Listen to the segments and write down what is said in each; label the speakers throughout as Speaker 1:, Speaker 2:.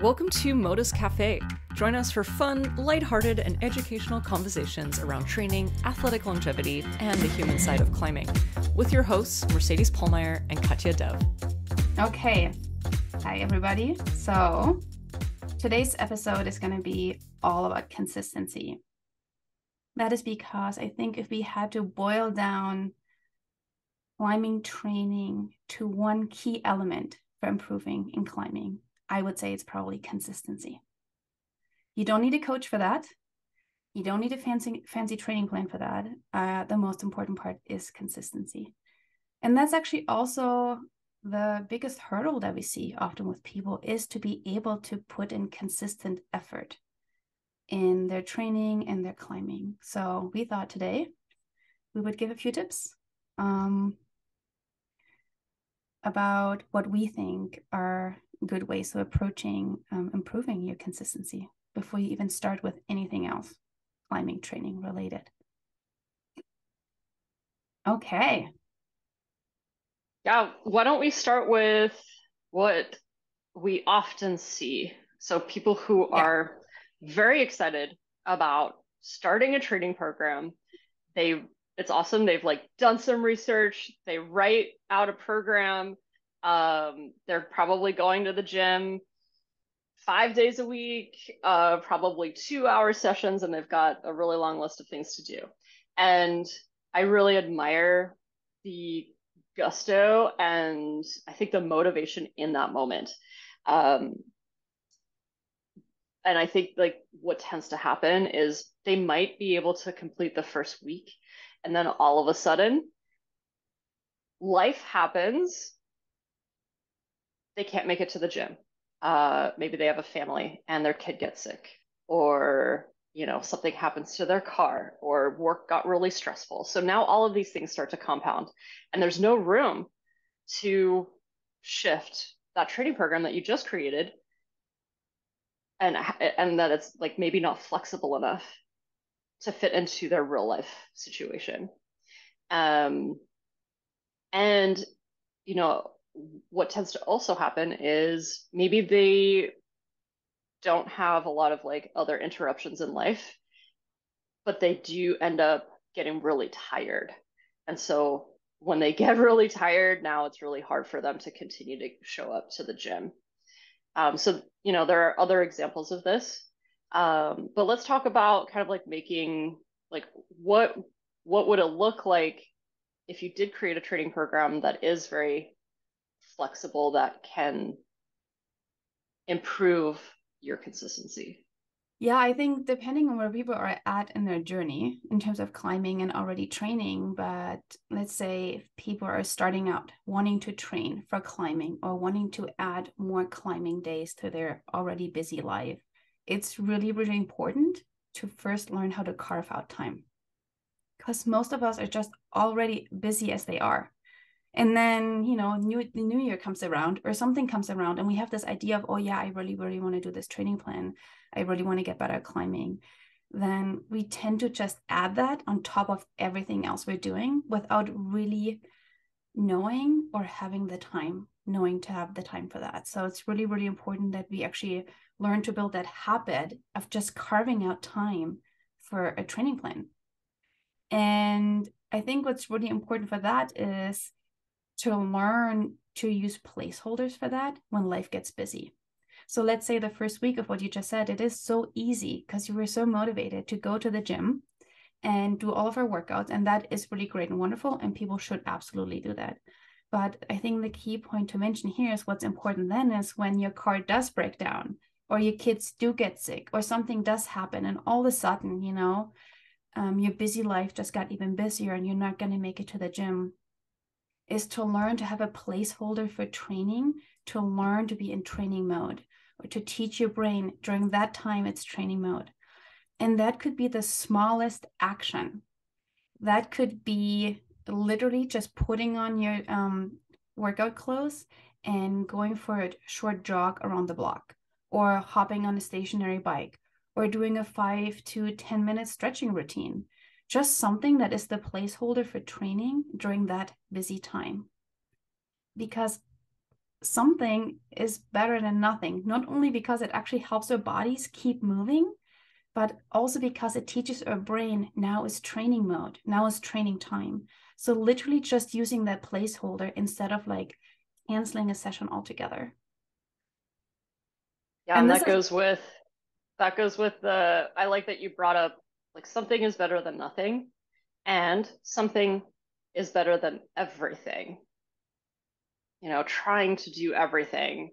Speaker 1: Welcome to Modus Cafe. Join us for fun, lighthearted, and educational conversations around training, athletic longevity, and the human side of climbing, with your hosts, Mercedes Pollmeyer and Katja Dev.
Speaker 2: Okay. Hi, everybody. So today's episode is going to be all about consistency. That is because I think if we had to boil down climbing training to one key element for improving in climbing, I would say it's probably consistency. You don't need a coach for that. You don't need a fancy training plan for that. The most important part is consistency. And that's actually also the biggest hurdle that we see often with people, is to be able to put in consistent effort in their training and their climbing. So we thought today we would give a few tips about what we think are good ways of approaching improving your consistency before you even start with anything else climbing training related. Okay.
Speaker 3: Yeah, why don't we start with what we often see? So people who are very excited about starting a training program, it's awesome. They've done some research, they write out a program. They're probably going to the gym 5 days a week, probably 2-hour sessions, and they've got a really long list of things to do. And I really admire the gusto and I think the motivation in that moment. And I think what tends to happen is they might be able to complete the first week, and then all of a sudden life happens. They can't make it to the gym. Maybe they have a family and their kid gets sick, or something happens to their car, or work got really stressful. So now all of these things start to compound, and there's no room to shift that training program that you just created, and that it's maybe not flexible enough to fit into their real life situation. And what tends to also happen is maybe they don't have a lot of other interruptions in life, but they do end up getting really tired. And so when they get really tired, now it's really hard for them to continue to show up to the gym. So there are other examples of this. But let's talk about kind of making what would it look like if you did create a training program that is very flexible, that can improve your consistency.
Speaker 2: Yeah, I think depending on where people are at in their journey in terms of climbing and already training, but let's say if people are starting out wanting to train for climbing or wanting to add more climbing days to their already busy life, it's really, really important to first learn how to carve out time, because most of us are just already busy as they are. And then, the new year comes around or something comes around, and we have this idea of, oh yeah, I really, really want to do this training plan. I really want to get better at climbing. Then we tend to just add that on top of everything else we're doing without really knowing or having the time, knowing to have the time for that. So it's really, really important that we actually learn to build that habit of just carving out time for a training plan. And I think what's really important for that is to learn to use placeholders for that when life gets busy. So let's say the first week of what you just said, it is so easy because you were so motivated to go to the gym and do all of our workouts. And that is really great and wonderful. And people should absolutely do that. But I think the key point to mention here is what's important then is when your car does break down, or your kids do get sick, or something does happen. And all of a sudden, your busy life just got even busier and you're not going to make it to the gym, is to learn to have a placeholder for training, to learn to be in training mode, or to teach your brain during that time it's training mode. And that could be the smallest action. That could be literally just putting on your workout clothes and going for a short jog around the block, or hopping on a stationary bike, or doing a 5 to 10 minute stretching routine. Just something that is the placeholder for training during that busy time. Because something is better than nothing, not only because it actually helps our bodies keep moving, but also because it teaches our brain now is training mode, now is training time. So literally just using that placeholder instead of like canceling a session altogether.
Speaker 3: Yeah,
Speaker 2: And
Speaker 3: and
Speaker 2: this is,
Speaker 3: that goes with the I like that you brought up like something is better than nothing and something is better than everything. You know, trying to do everything.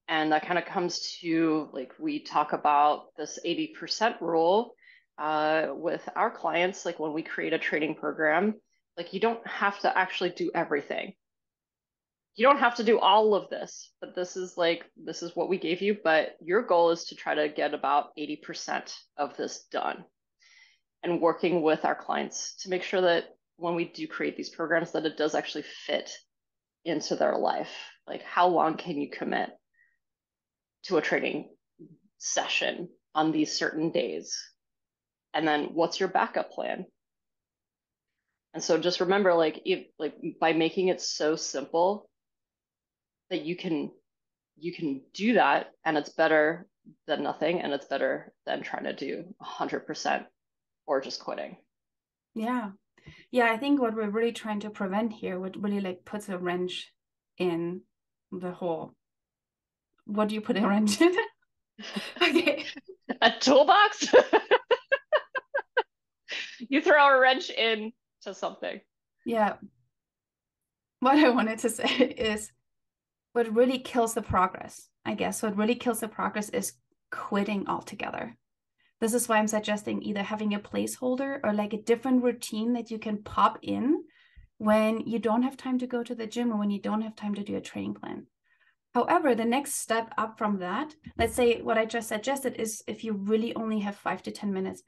Speaker 3: And that kind of comes to like we talk about this 80% rule with our clients, like when we create a training program, like you don't have to actually do everything. You don't have to do all of this, but this is what we gave you, but your goal is to try to get about 80% of this done and working with our clients to make sure that when we do create these programs that it does actually fit into their life. Like how long can you commit to a training session on these certain days? And then what's your backup plan? And so just remember like if like by making it so simple that you can do that and it's better than nothing and it's better than trying to do 100% or just quitting.
Speaker 2: yeah. Yeah, I think what we're really trying to prevent here, what really like puts a wrench in the whole, what do you put a wrench in? Okay.
Speaker 3: A toolbox? You throw a wrench in to something.
Speaker 2: Yeah. What I wanted to say is what really kills the progress, I guess, what really kills the progress is quitting altogether. This is why I'm suggesting either having a placeholder or like a different routine that you can pop in when you don't have time to go to the gym or when you don't have time to do a training plan. However, the next step up from that, let's say what I just suggested is if you really only have 5 to 10 minutes,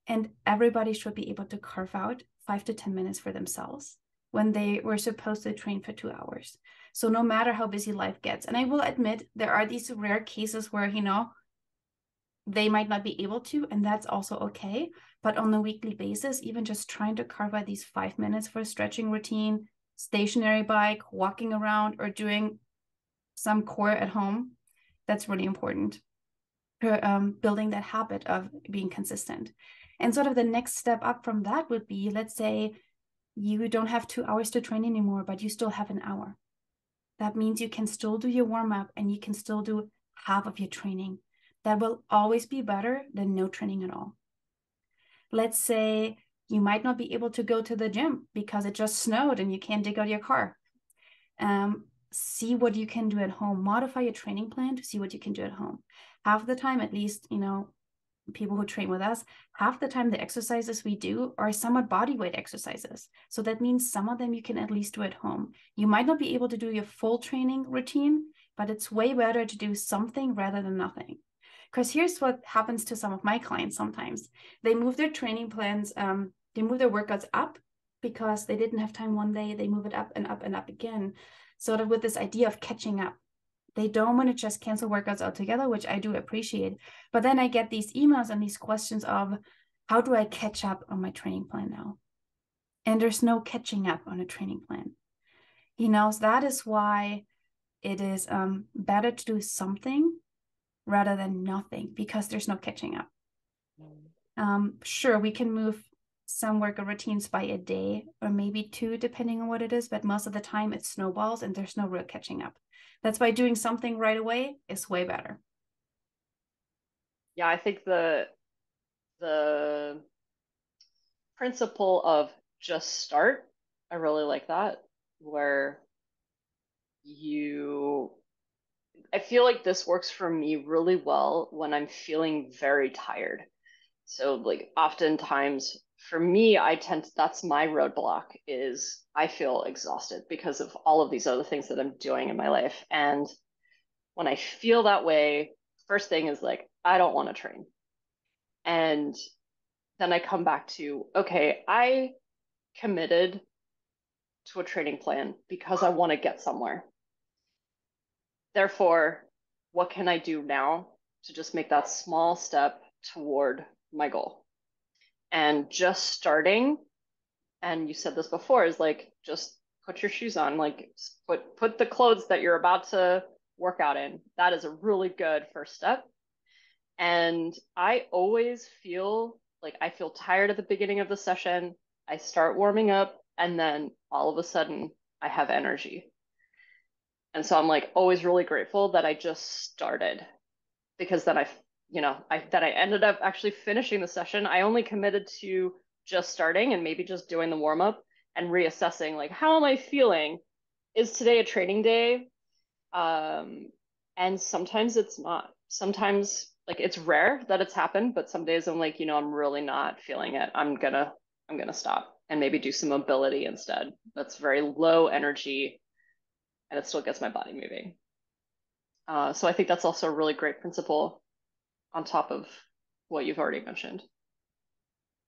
Speaker 2: and everybody should be able to carve out 5 to 10 minutes for themselves when they were supposed to train for 2 hours. So no matter how busy life gets, and I will admit there are these rare cases where, they might not be able to, and that's also okay. But on a weekly basis, even just trying to carve out these 5 minutes for a stretching routine, stationary bike, walking around, or doing some core at home, that's really important. Building that habit of being consistent. And sort of the next step up from that would be, let's say you don't have 2 hours to train anymore, but you still have an hour. That means you can still do your warm up and you can still do half of your training. That will always be better than no training at all. Let's say you might not be able to go to the gym because it just snowed and you can't dig out your car. See what you can do at home. Modify your training plan to see what you can do at home. Half the time, at least, people who train with us, half the time the exercises we do are somewhat body weight exercises. So that means some of them you can at least do at home. You might not be able to do your full training routine, but it's way better to do something rather than nothing. Because here's what happens to some of my clients sometimes. They move their training plans, they move their workouts up because they didn't have time one day, they move it up and up and up again. Sort of with this idea of catching up. They don't want to just cancel workouts altogether, which I do appreciate. But then I get these emails and these questions of how do I catch up on my training plan now? And there's no catching up on a training plan. So that is why it is better to do something rather than nothing because there's no catching up. Sure, we can move some workout routines by a day or maybe two, depending on what it is, but most of the time it snowballs and there's no real catching up. That's why doing something right away is way better.
Speaker 3: Yeah, I think the principle of just start, I really like that, where you I feel like this works for me really well when I'm feeling very tired. So like oftentimes for me, that's my roadblock is I feel exhausted because of all of these other things that I'm doing in my life. And when I feel that way, first thing is like, I don't want to train. And then I come back to, okay, I committed to a training plan because I want to get somewhere. Therefore, what can I do now to just make that small step toward my goal? And just starting, and you said this before, is like just put your shoes on, like put the clothes that you're about to work out in. That is a really good first step. And I always feel like I feel tired at the beginning of the session. I start warming up, and then all of a sudden I have energy. And so I'm like always really grateful that I just started, because then I ended up actually finishing the session. I only committed to just starting and maybe just doing the warm up and reassessing, like, how am I feeling? Is today a training day? And sometimes it's not. Sometimes, like, it's rare that it's happened, but some days I'm like, I'm really not feeling it. I'm gonna stop and maybe do some mobility instead. That's very low energy, and it still gets my body moving. So I think that's also a really great principle on top of what you've already mentioned.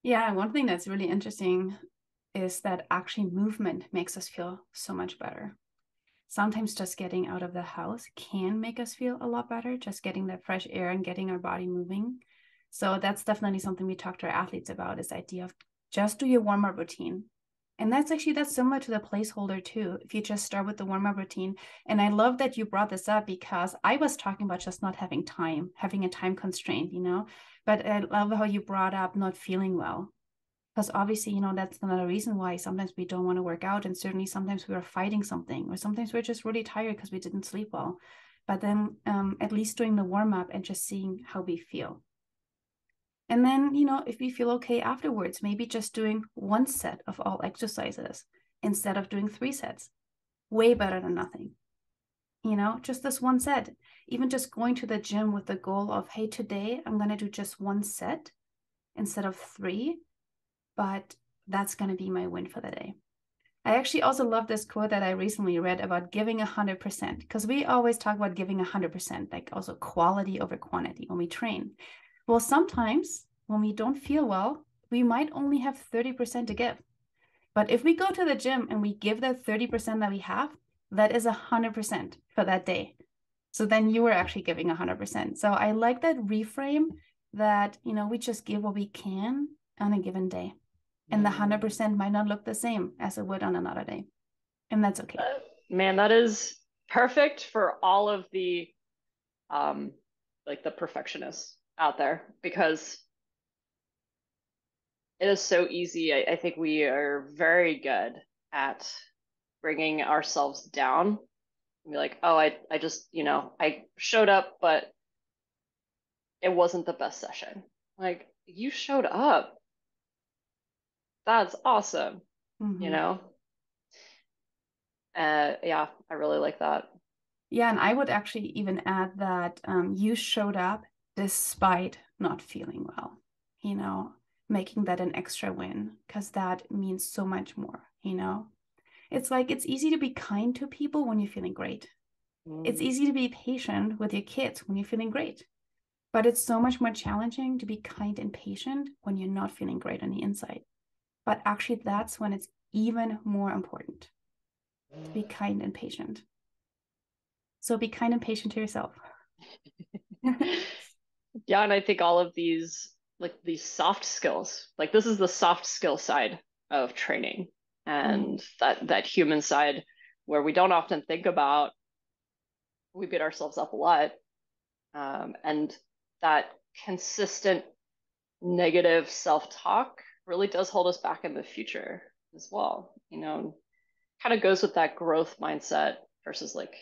Speaker 2: Yeah, one thing that's really interesting is that actually movement makes us feel so much better. Sometimes just getting out of the house can make us feel a lot better, just getting that fresh air and getting our body moving. So that's definitely something we talk to our athletes about, is the idea of just do your warm-up routine. And that's similar to the placeholder too. If you just start with the warm-up routine. And I love that you brought this up, because I was talking about just not having time, having a time constraint, but I love how you brought up not feeling well. Because obviously, that's another reason why sometimes we don't want to work out. And certainly sometimes we are fighting something, or sometimes we're just really tired because we didn't sleep well. But then at least doing the warm-up and just seeing how we feel. And then, if we feel okay afterwards, maybe just doing one set of all exercises instead of doing 3 sets. Way better than nothing. Just this one set. Even just going to the gym with the goal of, hey, today I'm going to do just 1 set instead of 3, but that's going to be my win for the day. I actually also love this quote that I recently read about giving 100%, because we always talk about giving 100%, like also quality over quantity when we train. Well, sometimes when we don't feel well, we might only have 30% to give. But if we go to the gym and we give that 30% that we have, that is 100% for that day. So then you are actually giving 100%. So I like that reframe that, we just give what we can on a given day. And the 100% might not look the same as it would on another day. And that's okay.
Speaker 3: Man, that is perfect for all of the like the perfectionists out there, because it is so easy. I think we are very good at bringing ourselves down and be like, oh, I just, I showed up, but it wasn't the best session. Like, you showed up. That's awesome.
Speaker 2: Mm-hmm.
Speaker 3: Yeah, I really like that.
Speaker 2: Yeah, and I would actually even add that you showed up despite not feeling well, making that an extra win, because that means so much more, It's like, it's easy to be kind to people when you're feeling great. It's easy to be patient with your kids when you're feeling great. But it's so much more challenging to be kind and patient when you're not feeling great on the inside. But actually, that's when it's even more important to be kind and patient. So be kind and patient to yourself.
Speaker 3: Yeah, and I think all of these, like these soft skills, like this is the soft skill side of training, and that human side where we don't often think about. We beat ourselves up a lot, and that consistent negative self-talk really does hold us back in the future as well. Kind of goes with that growth mindset versus like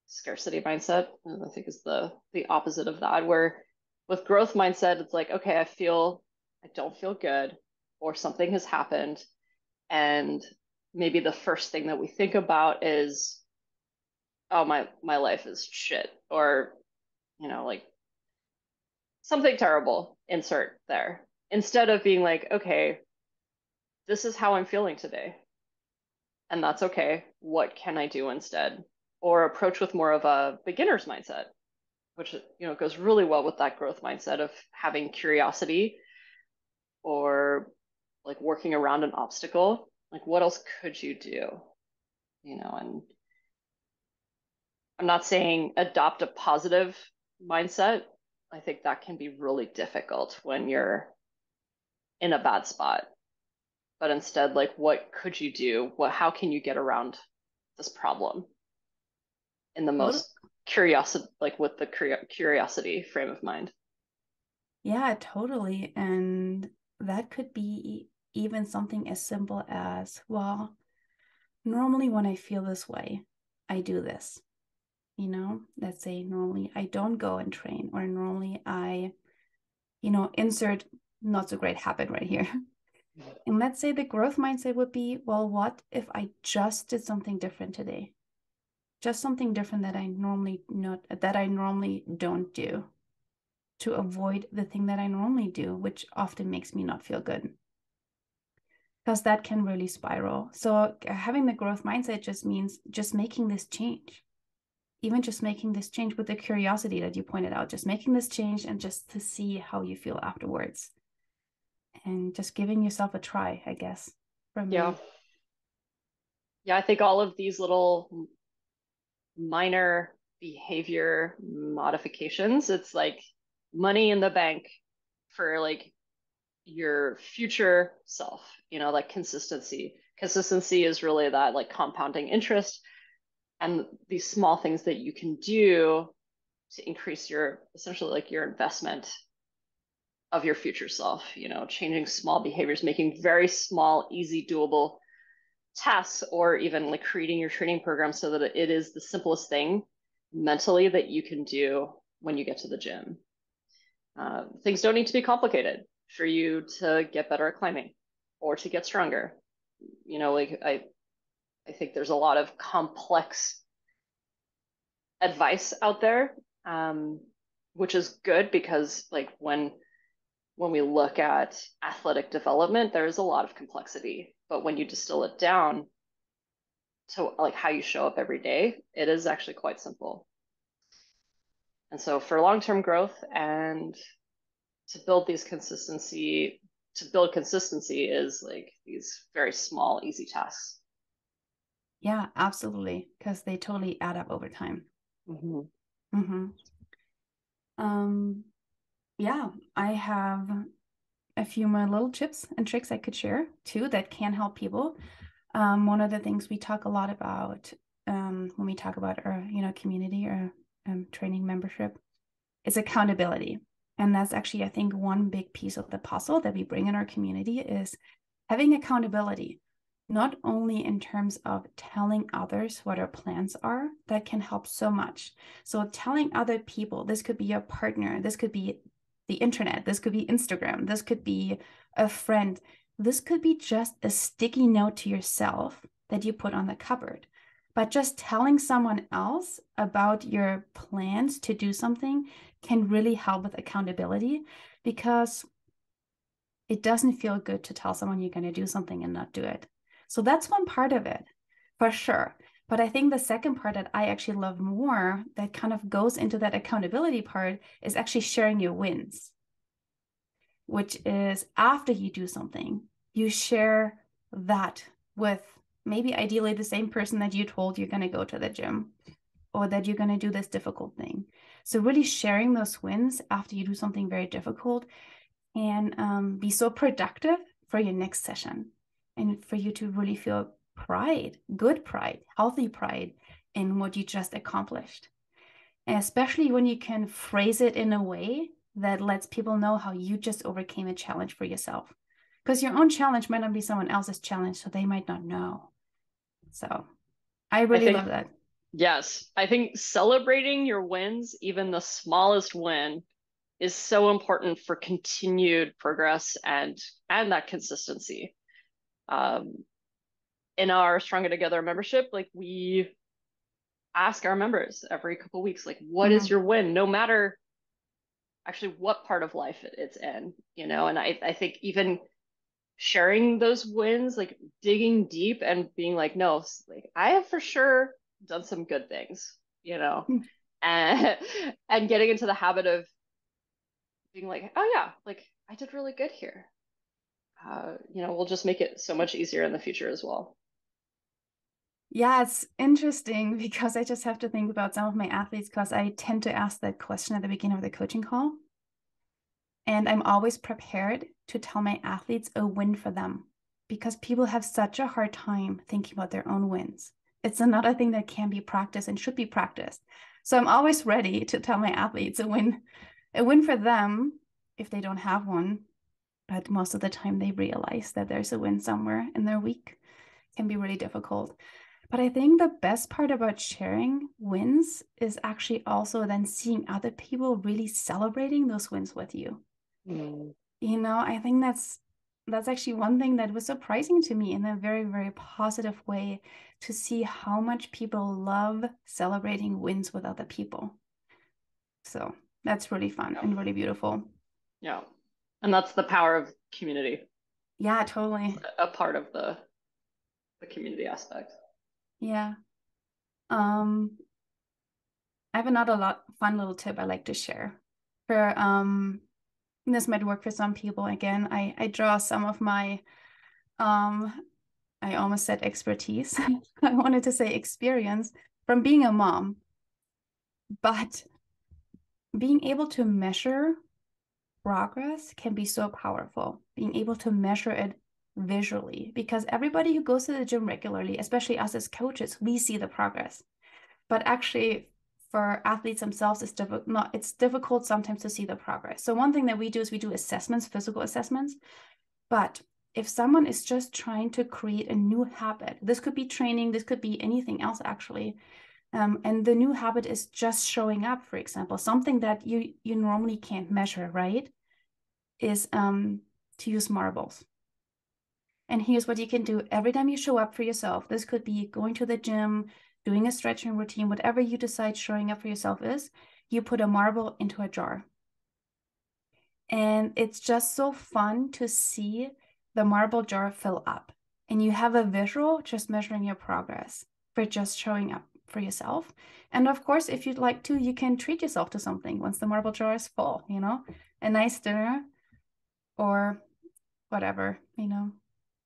Speaker 3: scarcity mindset. I think is the opposite of that, where with growth mindset, it's like, okay, I don't feel good, or something has happened, and maybe the first thing that we think about is, oh, my life is shit, or like something terrible, insert there, instead of being like, okay, this is how I'm feeling today, and that's okay. What can I do instead? Or approach with more of a beginner's mindset, which goes really well with that growth mindset of having curiosity, or like working around an obstacle. Like, what else could you do? And I'm not saying adopt a positive mindset. I think that can be really difficult when you're in a bad spot. but instead like what could you do? How can you get around this problem in the
Speaker 2: Tot-
Speaker 3: most curiosity, like with the curiosity frame of mind.
Speaker 2: Yeah, totally. And that could be even something as simple as, well, normally when I feel this way, I do this. Let's say normally I don't go and train, or normally I, insert not so great habit right here. And let's say the growth mindset would be, well, what if I just did something different today? Just something different that I normally don't do, to avoid the thing that I normally do, which often makes me not feel good. Because that can really spiral. So having the growth mindset just means just making this change. Even just making this change with the curiosity that you pointed out, just making this change and just to see how you feel afterwards. And just giving yourself a try, I guess, for me.
Speaker 3: Yeah. Yeah, I think all of these little minor behavior modifications, it's like money in the bank for like your future self, like consistency. Consistency is really that like compounding interest and these small things that you can do to increase your essentially like your investment of your future self, changing small behaviors, making very small, easy, doable tasks, or even like creating your training program so that it is the simplest thing mentally that you can do when you get to the gym. Things don't need to be complicated for you to get better at climbing or to get stronger. Like I think there's a lot of complex advice out there, which is good because like when we look at athletic development, there's a lot of complexity. But when you distill it down to like how you show up every day, it is actually quite simple. And so for long-term growth and to build consistency is like these very small, easy tasks.
Speaker 2: Yeah, absolutely. Because they totally add up over time.
Speaker 3: Mm-hmm.
Speaker 2: Mm-hmm. Yeah, I have a few more little tips and tricks I could share too that can help people. One of the things we talk a lot about when we talk about our, community or training membership is accountability. And that's actually, I think, one big piece of the puzzle that we bring in our community is having accountability, not only in terms of telling others what our plans are, that can help so much. So telling other people, this could be your partner, this could be the internet, this could be Instagram, this could be a friend, this could be just a sticky note to yourself that you put on the cupboard. But just telling someone else about your plans to do something can really help with accountability, because it doesn't feel good to tell someone you're going to do something and not do it. So that's one part of it, for sure. But I think the second part that I actually love more, that kind of goes into that accountability part, is actually sharing your wins, which is after you do something, you share that with maybe ideally the same person that you told you're going to go to the gym or that you're going to do this difficult thing. So really sharing those wins after you do something very difficult and be so productive for your next session, and for you to really feel pride, good pride, healthy pride in what you just accomplished. And especially when you can phrase it in a way that lets people know how you just overcame a challenge for yourself. Because your own challenge might not be someone else's challenge, so they might not know. So I really love that.
Speaker 3: Yes, I think celebrating your wins, even the smallest win, is so important for continued progress and that consistency. In our Stronger Together membership, like we ask our members every couple of weeks, like, what is your win? No matter actually what part of life it's in, and I think even sharing those wins, like digging deep and being like, no, like I have for sure done some good things, and and getting into the habit of being like, oh yeah, like I did really good here. We'll just make it so much easier in the future as well.
Speaker 2: Yeah, it's interesting because I just have to think about some of my athletes, because I tend to ask that question at the beginning of the coaching call. And I'm always prepared to tell my athletes a win for them, because people have such a hard time thinking about their own wins. It's another thing that can be practiced and should be practiced. So I'm always ready to tell my athletes a win for them if they don't have one. But most of the time they realize that there's a win somewhere in their week. It can be really difficult. But I think the best part about sharing wins is actually also then seeing other people really celebrating those wins with you. You know, I think that's actually one thing that was surprising to me in a very, very positive way, to see how much people love celebrating wins with other people. So that's really fun and really beautiful.
Speaker 3: Yeah. And that's the power of community.
Speaker 2: Yeah, totally.
Speaker 3: A part of the community aspect.
Speaker 2: Yeah. I have another fun little tip I like to share. This might work for some people. Again, I draw some of my I almost said expertise. I wanted to say experience from being a mom. But being able to measure progress can be so powerful, being able to measure it visually, because everybody who goes to the gym regularly, especially us as coaches, we see the progress. But actually, for athletes themselves, it's difficult sometimes to see the progress. So one thing that we do is we do assessments, physical assessments. But if someone is just trying to create a new habit, this could be training, this could be anything else actually, and the new habit is just showing up, for example, something that you normally can't measure, right, is to use marbles. And here's what you can do every time you show up for yourself. This could be going to the gym, doing a stretching routine, whatever you decide showing up for yourself is, you put a marble into a jar. And it's just so fun to see the marble jar fill up. And you have a visual just measuring your progress for just showing up for yourself. And of course, if you'd like to, you can treat yourself to something once the marble jar is full, you know, a nice dinner or whatever, you know.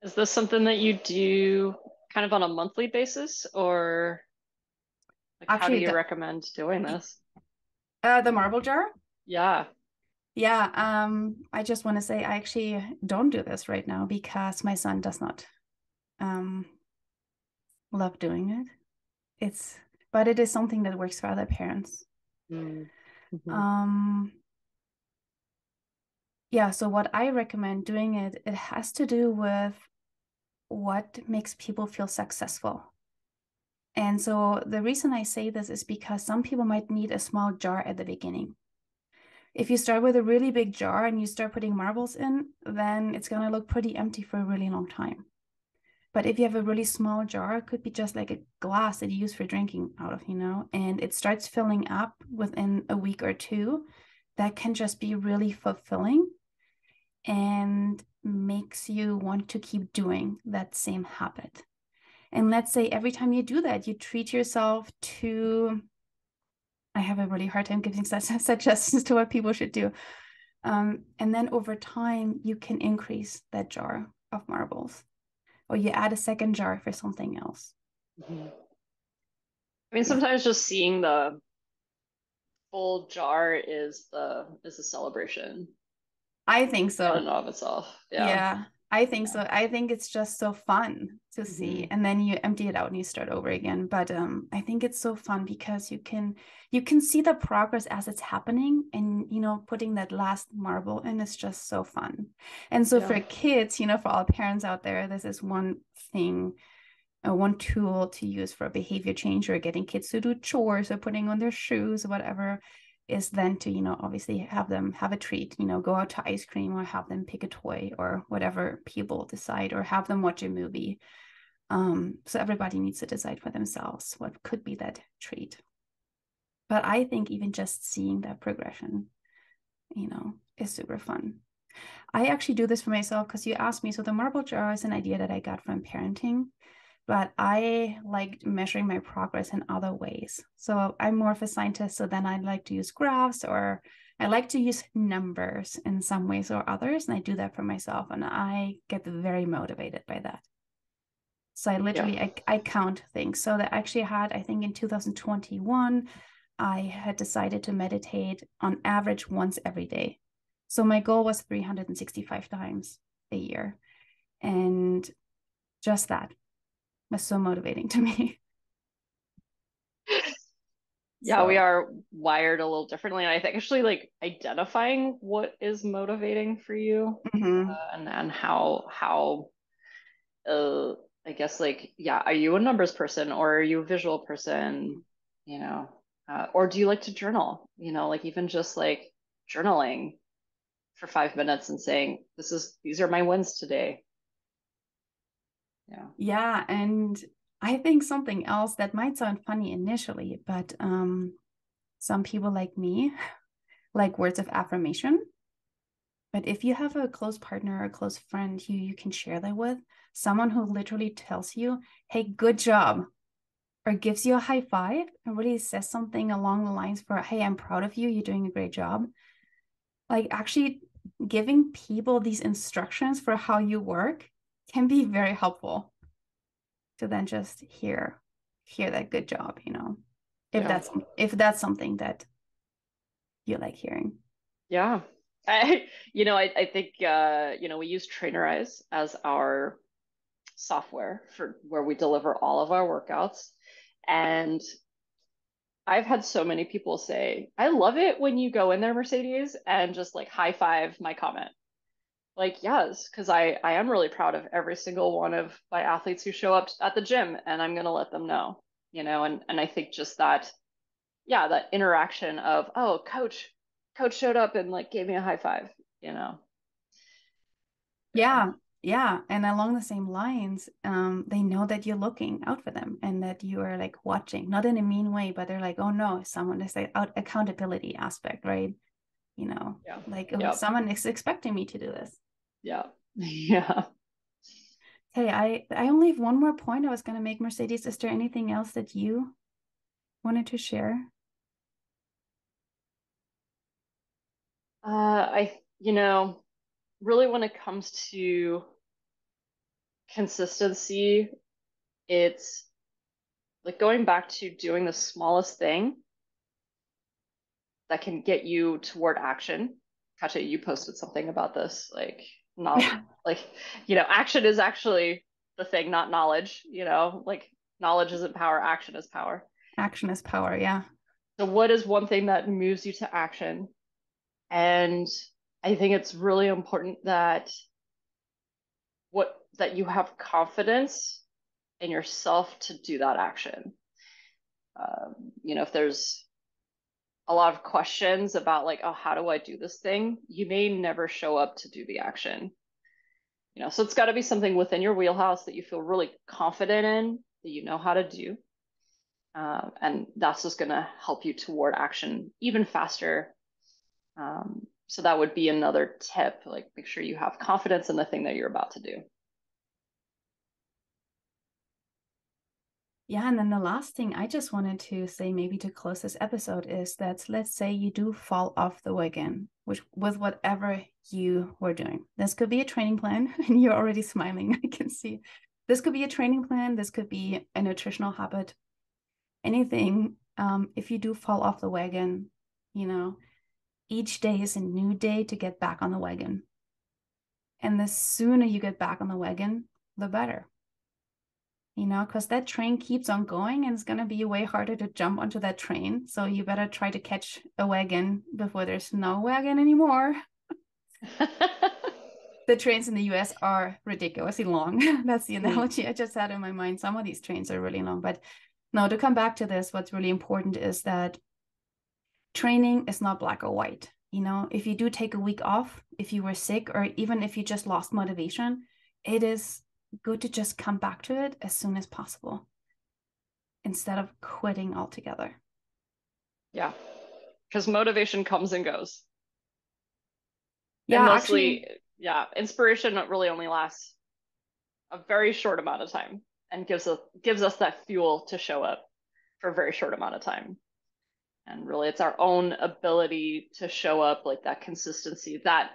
Speaker 3: Is this something that you do kind of on a monthly basis, or like how do
Speaker 2: Actually,
Speaker 3: you recommend doing this?
Speaker 2: The marble jar?
Speaker 3: Yeah.
Speaker 2: Yeah, I just want to say I actually don't do this right now because my son does not love doing it. But it is something that works for other parents.
Speaker 3: Mm-hmm.
Speaker 2: Yeah, so what I recommend doing it has to do with what makes people feel successful. And so the reason I say this is because some people might need a small jar at the beginning. If you start with a really big jar and you start putting marbles in, then it's going to look pretty empty for a really long time. But if you have a really small jar, it could be just like a glass that you use for drinking out of, you know, and it starts filling up within a week or two, that can just be really fulfilling and makes you want to keep doing that same habit. And let's say every time you do that, you treat yourself to, I have a really hard time giving suggestions to what people should do. And then over time, you can increase that jar of marbles, or you add a second jar for something else.
Speaker 3: Mm-hmm. I mean, sometimes just seeing the full jar is a celebration.
Speaker 2: I think so.
Speaker 3: In and of itself.
Speaker 2: Yeah, I think so. I think it's just so fun to see,
Speaker 3: Mm-hmm.
Speaker 2: and then you empty it out and you start over again. But I think it's so fun because you can see the progress as it's happening, and you know, putting that last marble in is just so fun. And so for kids, you know, for all parents out there, this is one thing, one tool to use for behavior change or getting kids to do chores or putting on their shoes or whatever, is then to, you know, obviously have them have a treat, you know, go out to ice cream or have them pick a toy or whatever people decide, or have them watch a movie. So everybody needs to decide for themselves what could be that treat. But I think even just seeing that progression, you know, is super fun. I actually do this for myself because you asked me. So the marble jar is an idea that I got from parenting, but I like measuring my progress in other ways. So I'm more of a scientist, so then I like to use graphs, or I like to use numbers in some ways or others, and I do that for myself, and I get very motivated by that. So I literally, I count things. So that actually had, I think in 2021, I had decided to meditate on average once every day. So my goal was 365 times a year. And just that was so motivating to me.
Speaker 3: Yeah,
Speaker 2: So
Speaker 3: we are wired a little differently. And I think actually like identifying what is motivating for you,
Speaker 2: mhm.
Speaker 3: and how uh I guess like, yeah, are you a numbers person or are you a visual person? You know, or do you like to journal? You know, like even just like journaling for 5 minutes and saying, these are my wins today. Yeah.
Speaker 2: Yeah, and I think something else that might sound funny initially, but some people like me like words of affirmation. But if you have a close partner or a close friend who you can share that with, someone who literally tells you, hey, good job, or gives you a high five and really says something along the lines for, hey, I'm proud of you, you're doing a great job. Like actually giving people these instructions for how you work can be very helpful to then just hear that good job,
Speaker 3: Yeah.
Speaker 2: if that's something that you like hearing.
Speaker 3: Yeah. I think we use Trainerize as our software for where we deliver all of our workouts. And I've had so many people say, I love it when you go in there, Mercedes, and just like high five my comment. Like, yes, because I am really proud of every single one of my athletes who show up at the gym, and I'm gonna let them know, and I think just that, yeah, that interaction of, oh, coach showed up and like gave me a high five, you know. Yeah.
Speaker 2: Yeah, yeah. And along the same lines, they know that you're looking out for them and that you are like watching, not in a mean way, but they're like, oh no, someone is like accountability aspect, right?
Speaker 3: Yeah.
Speaker 2: Like oh,
Speaker 3: Yep.
Speaker 2: someone is expecting me to do this.
Speaker 3: Yeah. Yeah.
Speaker 2: Hey, I only have one more point I was going to make, Mercedes. Is there anything else that you wanted to share?
Speaker 3: Really when it comes to consistency, it's like going back to doing the smallest thing that can get you toward action. Katya, you posted something about this, like not
Speaker 2: Yeah,
Speaker 3: like, action is actually the thing, not knowledge, like knowledge isn't power, action is power.
Speaker 2: action is power. Yeah.
Speaker 3: So what is one thing that moves you to action? And I think it's really important that you have confidence in yourself to do that action. If there's a lot of questions about like, oh, how do I do this thing? You may never show up to do the action. So it's got to be something within your wheelhouse that you feel really confident in, that you know how to do. And that's just going to help you toward action even faster. So that would be another tip, like make sure you have confidence in the thing that you're about to do.
Speaker 2: Yeah, and then the last thing I just wanted to say, maybe to close this episode, is that let's say you do fall off the wagon, which with whatever you were doing. This could be a training plan, and you're already smiling. I can see. This could be a training plan. This could be a nutritional habit. Anything. If you do fall off the wagon, each day is a new day to get back on the wagon. And the sooner you get back on the wagon, the better. Because that train keeps on going and it's going to be way harder to jump onto that train. So you better try to catch a wagon before there's no wagon anymore. The trains in the US are ridiculously long. That's the analogy I just had in my mind. Some of these trains are really long. But no, to come back to this, what's really important is that training is not black or white. If you do take a week off, if you were sick, or even if you just lost motivation, it is good to just come back to it as soon as possible instead of quitting altogether.
Speaker 3: Yeah, because motivation comes and goes. And
Speaker 2: Yeah, actually,
Speaker 3: mostly, yeah, inspiration really only lasts a very short amount of time and gives us that fuel to show up for a very short amount of time. And really, it's our own ability to show up, like that consistency that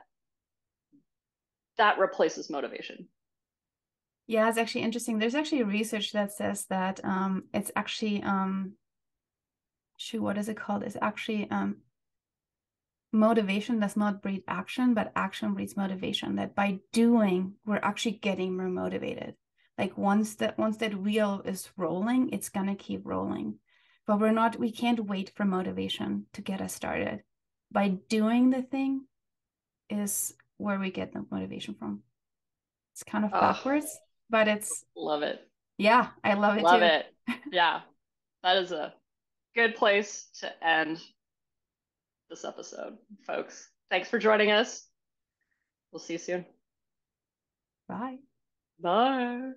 Speaker 3: replaces motivation.
Speaker 2: yeah, it's actually interesting. There's actually research that says that it's actually shoot, what is it called? It's actually motivation does not breed action, but action breeds motivation. That by doing, we're actually getting more motivated. Like once that wheel is rolling, it's gonna keep rolling. But we can't wait for motivation to get us started. By doing the thing is where we get the motivation from. It's kind of backwards, but it's
Speaker 3: love it.
Speaker 2: Yeah, I love it
Speaker 3: Love
Speaker 2: too.
Speaker 3: it. Yeah. That is a good place to end this episode, folks. Thanks for joining us. We'll see you soon.
Speaker 2: Bye.
Speaker 3: Bye.